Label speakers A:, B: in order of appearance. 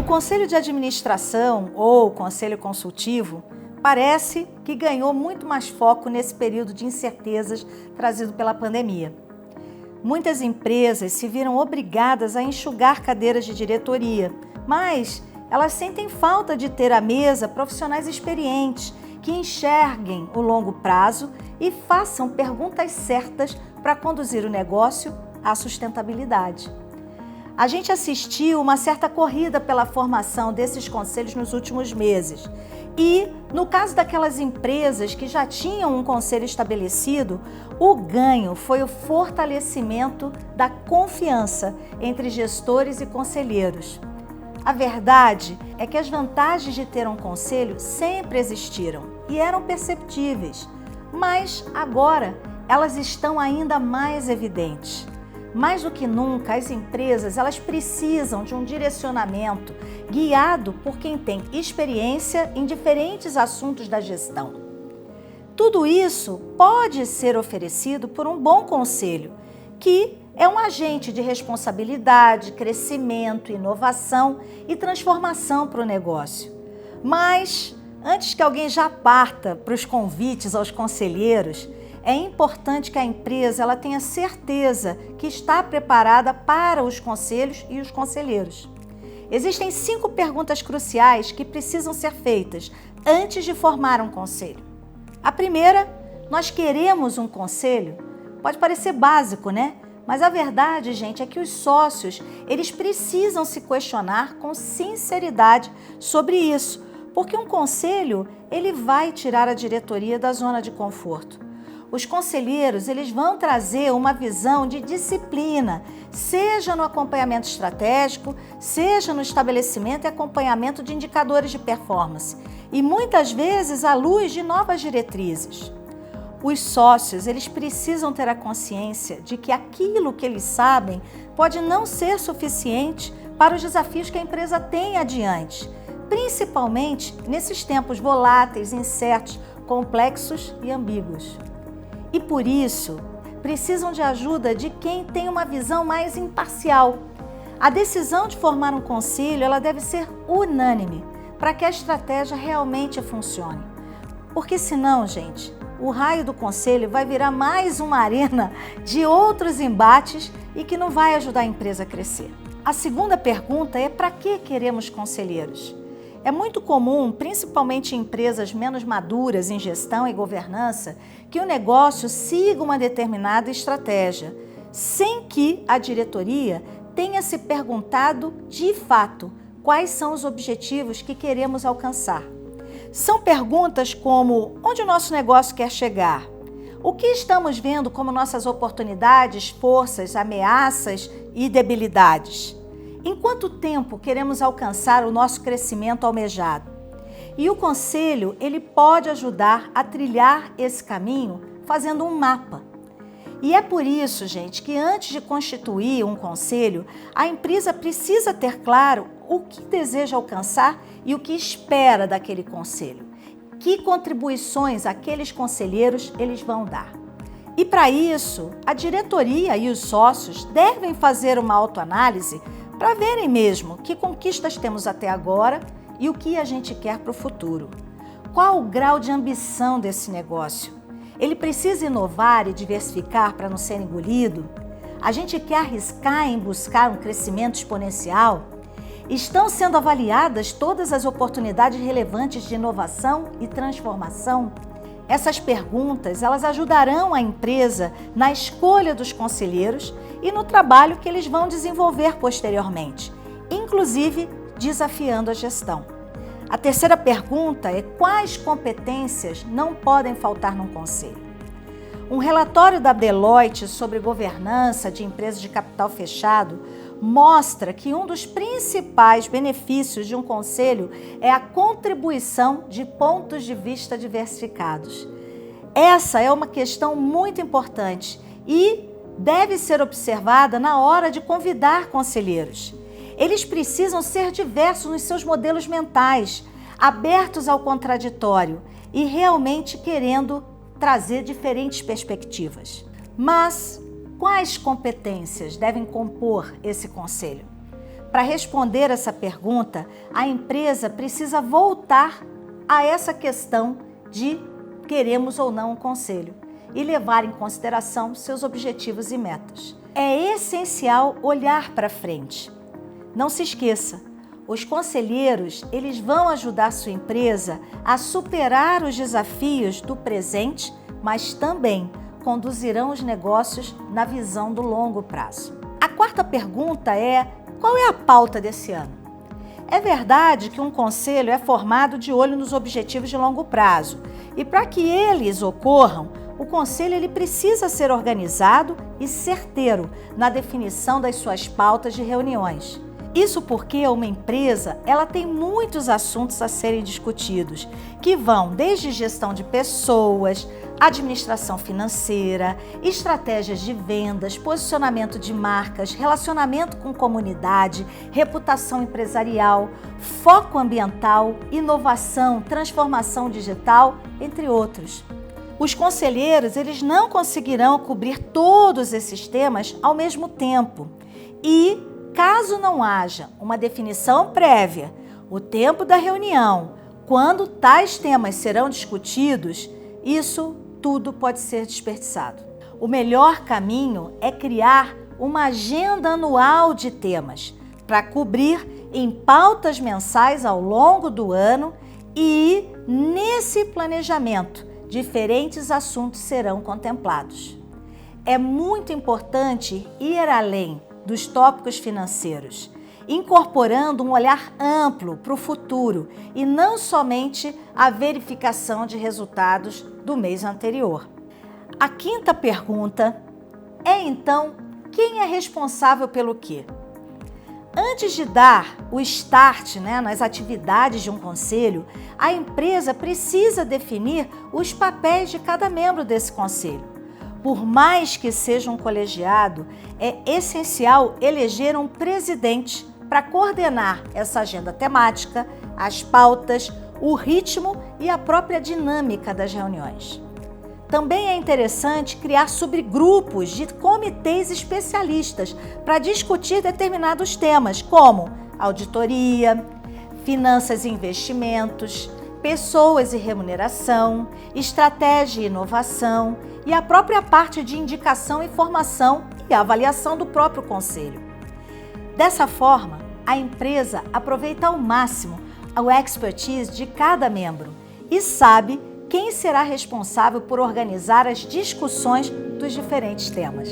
A: conselho de administração ou conselho consultivo parece que ganhou muito mais foco nesse período de incertezas trazido pela pandemia. Muitas empresas se viram obrigadas a enxugar cadeiras de diretoria, mas elas sentem falta de ter à mesa profissionais experientes que enxerguem o longo prazo e façam perguntas certas para conduzir o negócio à sustentabilidade. A gente assistiu uma certa corrida pela formação desses conselhos nos últimos meses. E, no caso daquelas empresas que já tinham um conselho estabelecido, o ganho foi o fortalecimento da confiança entre gestores e conselheiros. A verdade é que as vantagens de ter um conselho sempre existiram e eram perceptíveis, mas agora elas estão ainda mais evidentes. Mais do que nunca, as empresas elas precisam de um direcionamento guiado por quem tem experiência em diferentes assuntos da gestão. Tudo isso pode ser oferecido por um bom conselho, que é um agente de responsabilidade, crescimento, inovação e transformação para o negócio. Mas, antes que alguém já parta para os convites aos conselheiros, é importante que a empresa ela tenha certeza que está preparada para os conselhos e os conselheiros. Existem 5 perguntas cruciais que precisam ser feitas antes de formar um conselho. A primeira, nós queremos um conselho? Pode parecer básico, né? Mas a verdade, gente, é que os sócios, eles precisam se questionar com sinceridade sobre isso, porque um conselho, ele vai tirar a diretoria da zona de conforto. Os conselheiros, eles vão trazer uma visão de disciplina, seja no acompanhamento estratégico, seja no estabelecimento e acompanhamento de indicadores de performance, e muitas vezes à luz de novas diretrizes. Os sócios, eles precisam ter a consciência de que aquilo que eles sabem pode não ser suficiente para os desafios que a empresa tem adiante, principalmente nesses tempos voláteis, incertos, complexos e ambíguos. E por isso, precisam de ajuda de quem tem uma visão mais imparcial. A decisão de formar um conselho, ela deve ser unânime, para que a estratégia realmente funcione. Porque senão, gente, o raio do conselho vai virar mais uma arena de outros embates e que não vai ajudar a empresa a crescer. A segunda pergunta é: para que queremos conselheiros? É muito comum, principalmente em empresas menos maduras em gestão e governança, que o negócio siga uma determinada estratégia, sem que a diretoria tenha se perguntado de fato quais são os objetivos que queremos alcançar. São perguntas como: onde o nosso negócio quer chegar? O que estamos vendo como nossas oportunidades, forças, ameaças e debilidades? Em quanto tempo queremos alcançar o nosso crescimento almejado? E o conselho, ele pode ajudar a trilhar esse caminho fazendo um mapa. E é por isso, gente, que antes de constituir um conselho, a empresa precisa ter claro o que deseja alcançar e o que espera daquele conselho. Que contribuições aqueles conselheiros eles vão dar. E para isso, a diretoria e os sócios devem fazer uma autoanálise para verem mesmo que conquistas temos até agora e o que a gente quer para o futuro. Qual o grau de ambição desse negócio? Ele precisa inovar e diversificar para não ser engolido? A gente quer arriscar em buscar um crescimento exponencial? Estão sendo avaliadas todas as oportunidades relevantes de inovação e transformação? Essas perguntas, elas ajudarão a empresa na escolha dos conselheiros e no trabalho que eles vão desenvolver posteriormente, inclusive desafiando a gestão. A terceira pergunta é: quais competências não podem faltar num conselho? Um relatório da Deloitte sobre governança de empresas de capital fechado mostra que um dos principais benefícios de um conselho é a contribuição de pontos de vista diversificados. Essa é uma questão muito importante e deve ser observada na hora de convidar conselheiros. Eles precisam ser diversos nos seus modelos mentais, abertos ao contraditório e realmente querendo trazer diferentes perspectivas. Mas quais competências devem compor esse conselho? Para responder essa pergunta, a empresa precisa voltar a essa questão de queremos ou não um conselho e levar em consideração seus objetivos e metas. É essencial olhar para frente. Não se esqueça, os conselheiros, eles vão ajudar sua empresa a superar os desafios do presente, mas também conduzirão os negócios na visão do longo prazo. A quarta pergunta é: qual é a pauta desse ano? É verdade que um conselho é formado de olho nos objetivos de longo prazo e para que eles ocorram, o conselho ele precisa ser organizado e certeiro na definição das suas pautas de reuniões. Isso porque uma empresa ela tem muitos assuntos a serem discutidos, que vão desde gestão de pessoas, administração financeira, estratégias de vendas, posicionamento de marcas, relacionamento com comunidade, reputação empresarial, foco ambiental, inovação, transformação digital, entre outros. Os conselheiros, eles não conseguirão cobrir todos esses temas ao mesmo tempo. E, caso não haja uma definição prévia, o tempo da reunião, quando tais temas serão discutidos, isso tudo pode ser desperdiçado. O melhor caminho é criar uma agenda anual de temas para cobrir em pautas mensais ao longo do ano e, nesse planejamento, diferentes assuntos serão contemplados. É muito importante ir além dos tópicos financeiros, incorporando um olhar amplo para o futuro e não somente a verificação de resultados do mês anterior. A quinta pergunta é, então, quem é responsável pelo quê? Antes de dar o start nas atividades de um conselho, a empresa precisa definir os papéis de cada membro desse conselho. Por mais que seja um colegiado, é essencial eleger um presidente para coordenar essa agenda temática, as pautas, o ritmo e a própria dinâmica das reuniões. Também é interessante criar subgrupos de comitês especialistas para discutir determinados temas, como auditoria, finanças e investimentos, pessoas e remuneração, estratégia e inovação e a própria parte de indicação e formação e avaliação do próprio conselho. Dessa forma, a empresa aproveita ao máximo o expertise de cada membro e sabe quem será responsável por organizar as discussões dos diferentes temas.